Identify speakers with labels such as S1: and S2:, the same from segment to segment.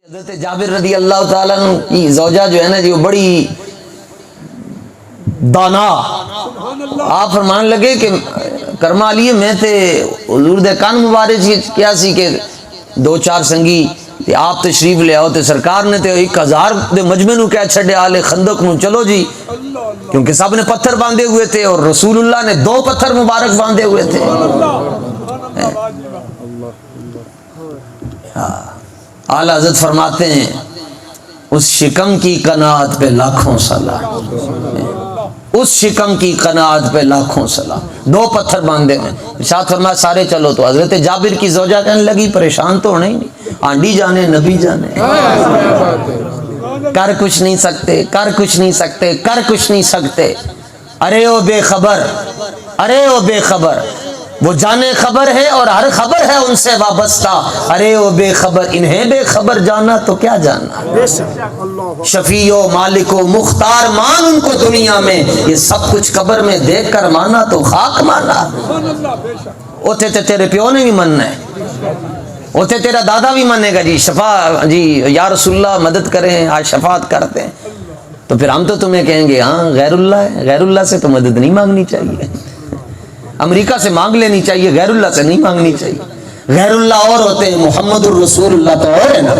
S1: حضرت جابر رضی اللہ تعالیٰ عنہ کی زوجہ جو ہے نا جی وہ بڑی دانا، آپ فرمان لگے کہ کرما لیے میں تے حضور دے کان مبارک کیا سی کہ دو چار سنگی تے آپ تشریف لے آؤ تے سرکار نے تے 1000 دے مجمع نو کہہ چھڑے آل خندق نو چلو جی، کیونکہ سب نے پتھر باندھے ہوئے تھے اور رسول اللہ نے 2 پتھر مبارک باندھے ہوئے تھے۔ اعلیٰ حضرت فرماتے ہیں اس شکم کی قناعت پہ لاکھوں سلام، اس شکم کی قناعت پہ لاکھوں سلام، 2 پتھر باندھے ہیں۔ ارشاد فرمایا سارے چلو، تو حضرت جابر کی زوجہ کہنے لگی پریشان تو ہونا ہی نہیں، آنڈی جانے نبی جانے، کر کچھ نہیں سکتے، کر کچھ نہیں سکتے، کر کچھ نہیں سکتے۔ ارے او بے خبر، ارے او بے خبر، وہ جانے خبر ہے اور ہر خبر ہے ان سے وابستہ، ارے او بے خبر، انہیں بے خبر جانا تو کیا جانا۔ شفیع و مالک و مختار مان ان کو دنیا میں، یہ سب کچھ قبر میں دیکھ کر مانا تو خاک مانا۔ اوتے تے تیرے پیو نے بھی مننا ہے، اوتے تیرا دادا بھی مانے گا جی شفا جی یا رسول اللہ مدد کریں، آج شفاعت کرتے ہیں، تو پھر ہم تو تمہیں کہیں گے ہاں غیر اللہ ہے، غیر اللہ سے تو مدد نہیں مانگنی چاہیے، امریکہ سے مانگ لینی چاہیے، غیر اللہ سے نہیں مانگنی چاہیے۔ غیر اللہ اور ہوتے ہیں، محمد الرسول اللہ تو اور ہے نا۔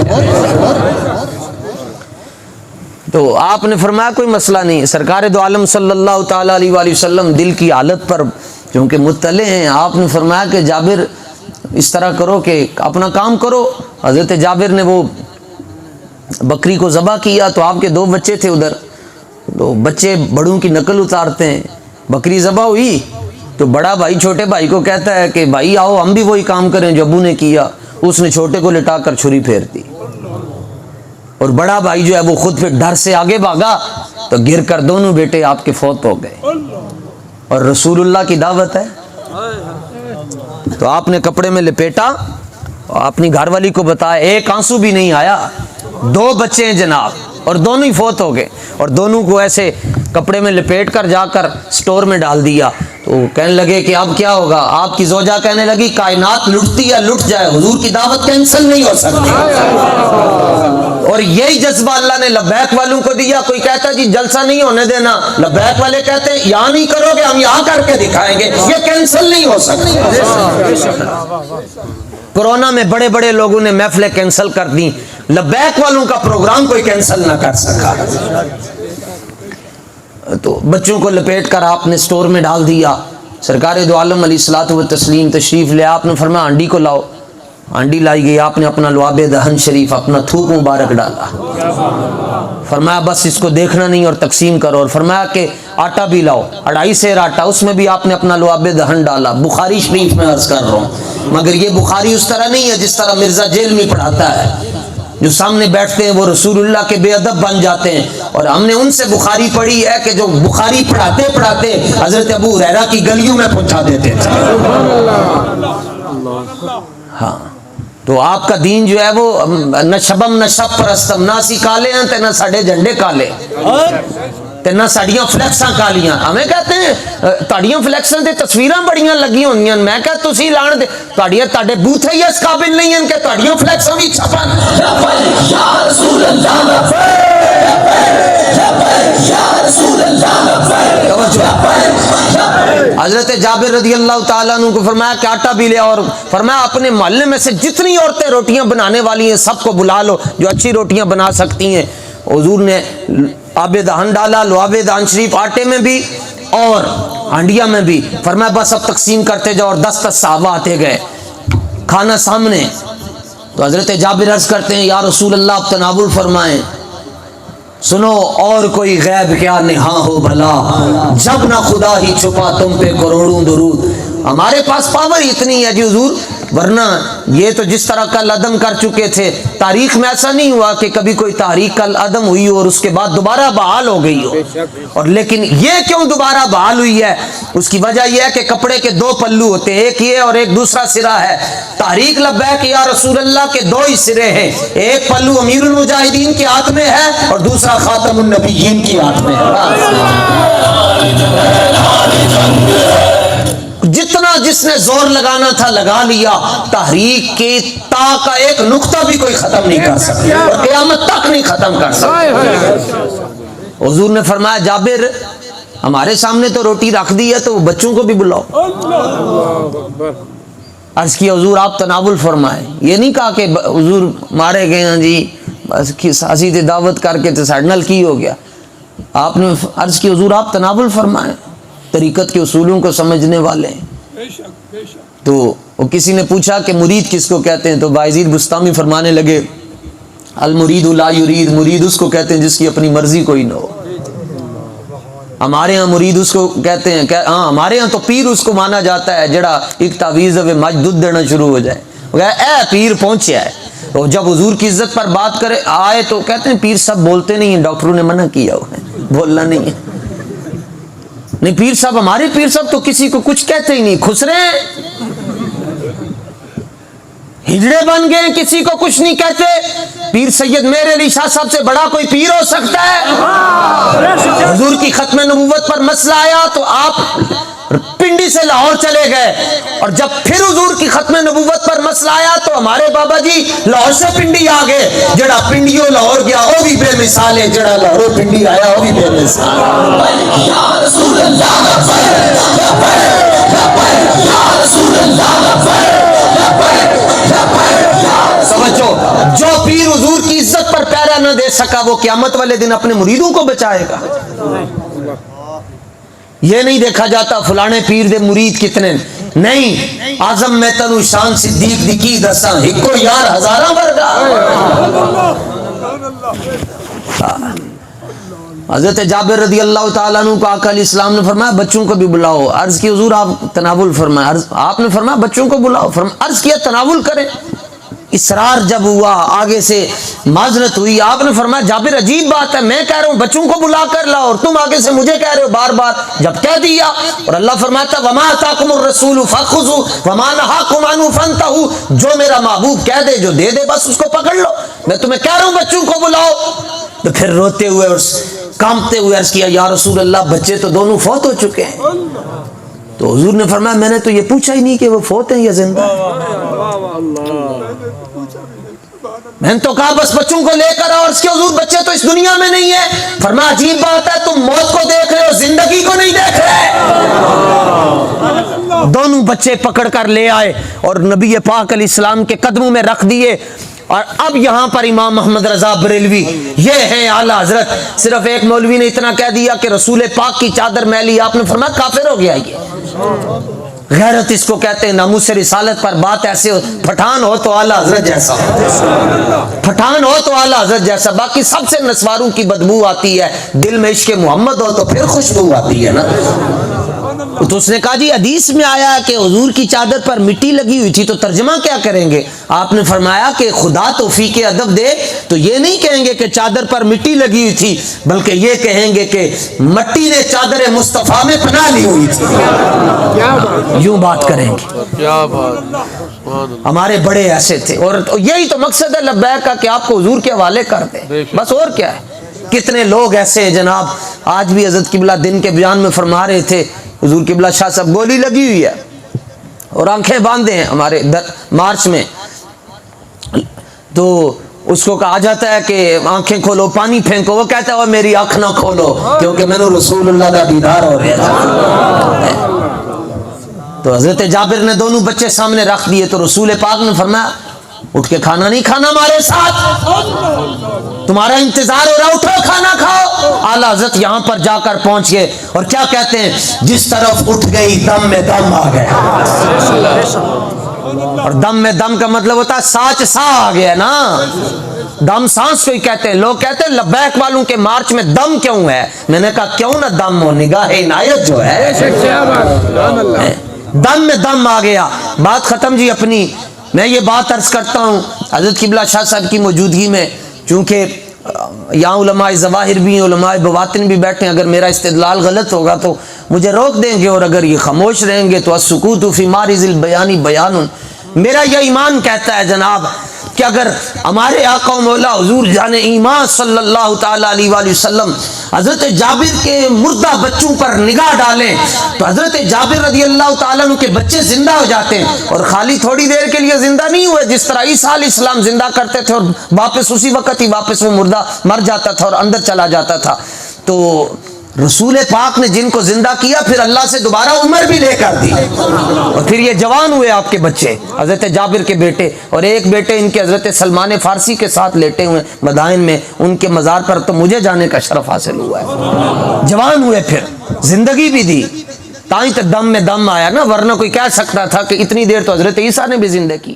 S1: تو آپ نے فرمایا کوئی مسئلہ نہیں، سرکار دو عالم صلی اللہ تعالیٰ علیہ وآلہ وسلم دل کی حالت پر چونکہ مطلع ہیں، آپ نے فرمایا کہ جابر اس طرح کرو کہ اپنا کام کرو۔ حضرت جابر نے وہ بکری کو ذبح کیا تو آپ کے 2 بچے تھے ادھر، تو بچے بڑوں کی نقل اتارتے ہیں، بکری ذبح ہوئی تو بڑا بھائی چھوٹے بھائی کو کہتا ہے کہ بھائی آؤ ہم بھی وہی کام کریں جو ابو نے کیا، اس نے چھوٹے کو لٹا کر چھری پھیر دی، اور بڑا بھائی جو ہے وہ خود پھر ڈر سے آگے بھاگا تو گر کر دونوں بیٹے آپ کے فوت ہو گئے، اور رسول اللہ کی دعوت ہے تو آپ نے کپڑے میں لپیٹا اور اپنی گھر والی کو بتایا، ایک آنسو بھی نہیں آیا، 2 بچے ہیں جناب اور دونوں ہی فوت ہو گئے، اور دونوں کو ایسے کپڑے میں لپیٹ کر جا کر سٹور میں ڈال دیا۔ تو کہنے لگے کہ اب کیا ہوگا، آپ کی زوجہ کہنے لگی کائنات لٹتی یا لٹ جائے، حضور کی دعوت کینسل نہیں ہو سکتی، اور یہی جذبہ اللہ نے لبیک والوں کو دیا۔ کوئی کہتا جی جلسہ نہیں ہونے دینا، لبیک والے کہتے ہیں یہاں نہیں کرو گے ہم یہاں کر کے دکھائیں گے، یہ کینسل نہیں ہو سکتی۔ کورونا میں بڑے بڑے لوگوں نے محفلیں کینسل کر دی، لبیک والوں کا پروگرام کوئی کینسل نہ کر سکا۔ تو بچوں کو لپیٹ کر آپ نے سٹور میں ڈال دیا۔ سرکار دو عالم علیہ الصلوۃ والتسلیم تشریف لے، آپ نے فرمایا ہانڈی کو لاؤ، ہانڈی لائی گئی، آپ نے اپنا لعاب دہن شریف اپنا تھوک مبارک ڈالا، فرمایا بس اس کو دیکھنا نہیں اور تقسیم کرو، اور فرمایا کہ آٹا بھی لاؤ، 2.5 سیر آٹا، اس میں بھی آپ نے اپنا لعاب دہن ڈالا۔ بخاری شریف میں عرض کر رہا ہوں، مگر یہ بخاری اس طرح نہیں ہے جس طرح مرزا جیل میں پڑھاتا ہے، جو سامنے بیٹھتے ہیں وہ رسول اللہ کے بے ادب بن جاتے ہیں، اور ہم نے ان سے بخاری پڑھی ہے کہ جو بخاری پڑھاتے پڑھاتے حضرت ابو ہریرہ کی گلیوں میں پہنچا دیتے تھے۔ ہاں تو آپ کا دین جو ہے وہ نہ شبم نہ شب پرستم، نہ اسی کالے ہیں تے نہ ساڈے جھنڈے کالے تے نہ ساڈیاں فلیکساں کالیاں۔ ہمیں کہتے ہیں تاڑیاں فلیکساں تے تصویراں بڑیاں لگی ہوندیاں، میں کہ تسی لان دے تاڑے بوتھے ہی اس قابل نہیں ہیں کہ تاڑیاں فلیکساں بھی چھپن۔ یا رسول اللہ حضرت جابر رضی اللہ تعالیٰ عنہ کو فرمایا کہ آٹا بھی لے، اور فرمایا اپنے محلے میں سے جتنی عورتیں روٹیاں بنانے والی ہیں سب کو بلا لو جو اچھی روٹیاں بنا سکتی ہیں۔ حضور نے آب دہن ڈالا، لعاب دہن شریف آٹے میں بھی اور ہانڈیا میں بھی، فرمایا بس اب تقسیم کرتے جاؤ، اور 10 صحابہ آتے گئے، کھانا سامنے۔ تو حضرت جابر عرض کرتے ہیں یا رسول اللہ آپ تناول فرمائیں، سنو اور کوئی غیب کیا نہاں ہو بھلا، جب نہ خدا ہی چھپا تم پہ کروڑوں درود۔ ہمارے پاس پاور اتنی ہے جی حضور، ورنہ یہ تو جس طرح کل عدم کر چکے تھے، تاریخ میں ایسا نہیں ہوا کہ کبھی کوئی تحریک کل عدم ہوئی ہو اور اس کے بعد دوبارہ بحال ہو گئی ہو، اور لیکن یہ کیوں دوبارہ بحال ہوئی ہے، اس کی وجہ یہ ہے کہ کپڑے کے 2 پلو ہوتے ہیں، ایک یہ اور ایک دوسرا سرا ہے۔ تحریک لبیک یا رسول اللہ کے 2 ہی سرے ہیں، ایک پلو امیر المجاہدین کے ہاتھ میں ہے اور دوسرا خاتم النبیین کے ہاتھ میں ہے۔ جتنا جس نے زور لگانا تھا لگا لیا، تحریک کی تا کا ایک نقطہ بھی کوئی ختم نہیں کر سکتا اور قیامت تک نہیں ختم کر سکتا۔ حضور نے فرمایا جابر ہمارے سامنے تو روٹی رکھ دی ہے تو بچوں کو بھی بلاؤ۔ عرض کیا حضور آپ تناول فرمائیں، یہ نہیں کہا کہ حضور مارے گئے ہیں جی بس اسی تے دعوت کر کے تے ساڈے نال کی ہو گیا۔ آپ نے عرض کی حضور آپ تناول فرمائیں، طریقت کے اصولوں کو سمجھنے والے ہیں۔ تو وہ کسی نے پوچھا کہ مرید کس کو کہتے ہیں، تو باعزید بستامی فرمانے لگے المرید لا یرید، مرید اس کو کہتے ہیں جس کی اپنی مرضی کوئی نہ ہو۔ ہمارے ہاں مرید اس کو کہتے ہیں، ہاں ہمارے ہاں تو پیر اس کو مانا جاتا ہے جڑا ایک تعویذ و مج دودھ دینا شروع ہو جائے، اے پیر پہنچیا ہے۔ اور جب حضور کی عزت پر بات کرے آئے تو کہتے ہیں پیر صاحب بولتے نہیں ہیں، ڈاکٹروں نے منع کیا ہوا ہے بولنا نہیں ہے۔ نہیں پیر صاحب ہمارے پیر صاحب تو کسی کو کچھ کہتے ہی نہیں، خسرے ہجڑے بن گئے، کسی کو کچھ نہیں کہتے۔ پیر سید میر علی شاہ صاحب سے بڑا کوئی پیر ہو سکتا ہے؟ حضور کی ختم نبوت پر مسئلہ آیا تو آپ پنڈی سے لاہور چلے گئے، اور جب پھر حضور کی ختم نبوت پر مسئلہ آیا تو ہمارے بابا جی لاہور سے پنڈی آ گئے۔ جڑا پنڈیوں لاہور گیا وہ بھی بے مثال ہے، جڑا لاہور پنڈی آیا وہ بھی بے مثال ہے۔ یا رسول اللہ سمجھو، جو پیر حضور کی عزت پر پیرا نہ دے سکا وہ قیامت والے دن اپنے مریدوں کو بچائے گا۔ یہ نہیں دیکھا جاتا فلانے پیر دے مرید کتنے، نہیں، اعظم میں تنو شان صدیق دی کی دساں ہکو یار ہزاراں ورگا۔ حضرت جابر رضی اللہ تعالیٰ عنہ کو آقا علیہ السلام نے فرمایا بچوں کو بھی بلاؤ۔ عرض کی حضور آپ تناول فرمائیں، آپ نے فرمایا بچوں کو بلاؤ، عرض کیا تناول کریں۔ اصرار جب ہوا، آگے سے معذرت ہوئی، آپ نے فرمایا جابر عجیب بات ہے، میں کہہ رہا ہوں بچوں کو بلا کر لاؤ اور تم آگے سے مجھے کہہ رہے ہو بار بار۔ جب کہہ دیا، اور اللہ فرماتا وما آتاکم الرسول فخذوا وما نہاکم عنہ فانتہوا، جو میرا محبوب کہہ دے جو دے دے بس اس کو پکڑ لو، میں تمہیں کہہ رہا ہوں بچوں کو بلاؤ۔ تو پھر روتے ہوئے اور کانپتے ہوئے عرض کیا یا رسول اللہ بچے تو دونوں فوت ہو چکے ہیں۔ تو حضور نے فرمایا میں نے تو یہ پوچھا ہی نہیں کہ وہ فوت ہیں یا زندہ ہیں، میں نے تو کہا بس بچوں کو لے کر آؤ۔ اور اس کے حضور بچے تو اس دنیا میں نہیں ہے۔ فرمایا عجیب بات ہے، تم موت کو دیکھ رہے ہو زندگی کو نہیں دیکھ رہے۔ دونوں بچے پکڑ کر لے آئے اور نبی پاک علیہ السلام کے قدموں میں رکھ دیے۔ اور اب یہاں پر امام محمد رضا بریلوی یہ ہے اعلیٰ حضرت، صرف ایک مولوی نے اتنا کہہ دیا کہ رسول پاک کی چادر میلی، آپ نے فرمایا کافر ہو گیا یہ۔ غیرت اس کو کہتے ہیں، ناموس رسالت پر بات ایسے ہو، پٹھان ہو تو اعلیٰ حضرت جیسا، پٹھان ہو تو اعلیٰ حضرت جیسا، باقی سب سے نسواروں کی بدبو آتی ہے، دل میں عشق محمد ہو تو پھر خوشبو آتی ہے نا۔ تو اس نے کہا جی حدیث میں آیا ہے کہ حضور کی چادر پر مٹی لگی ہوئی تھی، تو ترجمہ کیا کریں گے؟ آپ نے فرمایا کہ خدا توفیق ادب دے تو یہ نہیں کہیں گے کہ چادر پر مٹی لگی ہوئی تھی، بلکہ یہ کہیں گے کہ مٹی نے چادر مصطفیٰ میں پناہ لی ہوئی تھی، یوں بات کریں گے۔ ہمارے بڑے ایسے تھے، اور یہی تو مقصد ہے لبیک کا کہ آپ کو حضور کے حوالے کر دیں، بس اور کیا ہے۔ کتنے لوگ ایسے ہیں جناب، آج بھی حضرت قبلہ دن کے بیان میں فرما رہے تھے حضور قبلہ شاہ صاحب گولی لگی ہوئی ہے اور آنکھیں باندھے ہیں ہمارے مارچ میں، تو اس کو کہا جاتا ہے کہ آنکھیں کھولو پانی پھینکو، وہ کہتا ہے وہ میری آنکھ نہ کھولو کیونکہ میں نے رسول اللہ کا دیدار ہو رہا ہے۔ تو حضرت جابر نے دونوں بچے سامنے رکھ دیے تو رسول پاک نے فرمایا اٹھ کے کھانا نہیں کھانا ہمارے ساتھ، تمہارا انتظار ہو رہا، اٹھو کھانا کھاؤ۔ اعلیٰ حضرت یہاں پر جا کر پہنچ گئے اور کیا کہتے ہیں، جس طرف اٹھ گئی دم میں دم آ گیا، اور دم میں دم کا مطلب ہوتا ہے سانچ سا آ گیا نا، دم سانس کو ہی کہتے ہیں۔ لوگ کہتے ہیں لبیک والوں کے مارچ میں دم کیوں ہے؟ میں نے کہا کیوں نہ دم ہو، نگاہ عنایت جو ہے، دم میں دم آ گیا۔ بات ختم جی اپنی۔ میں یہ بات عرض کرتا ہوں حضرت قبلہ شاہ صاحب کی موجودگی میں، چونکہ یہاں علماء ظواہر بھی ہیں، علماء بواطن بھی بیٹھے ہیں، اگر میرا استدلال غلط ہوگا تو مجھے روک دیں گے، اور اگر یہ خاموش رہیں گے تو السکوت فی مارز البیان بیان۔ میرا یہ ایمان کہتا ہے جناب کہ اگر ہمارے آقا و مولا حضور جان ایمان صلی اللہ تعالی علیہ وآلہ وسلم حضرت جابر کے مردہ بچوں پر نگاہ ڈالیں تو حضرت جابر رضی اللہ تعالیٰ عنہ کے بچے زندہ ہو جاتے ہیں، اور خالی تھوڑی دیر کے لیے زندہ نہیں ہوئے، جس طرح عیسیٰ علیہ السلام زندہ کرتے تھے اور واپس اسی وقت ہی واپس وہ مردہ مر جاتا تھا اور اندر چلا جاتا تھا۔ تو رسول پاک نے جن کو زندہ کیا پھر اللہ سے دوبارہ عمر بھی لے کر دی، اور پھر یہ جوان ہوئے آپ کے بچے حضرت جابر کے بیٹے، اور ایک بیٹے ان کے حضرت سلمان فارسی کے ساتھ لیٹے ہوئے مدائن میں، ان کے مزار پر تو مجھے جانے کا شرف حاصل ہوا ہے۔ جوان ہوئے، پھر زندگی بھی دی، تائیں تو دم میں دم آیا نا، ورنہ کوئی کہہ سکتا تھا کہ اتنی دیر تو حضرت عیسیٰ نے بھی زندہ کی۔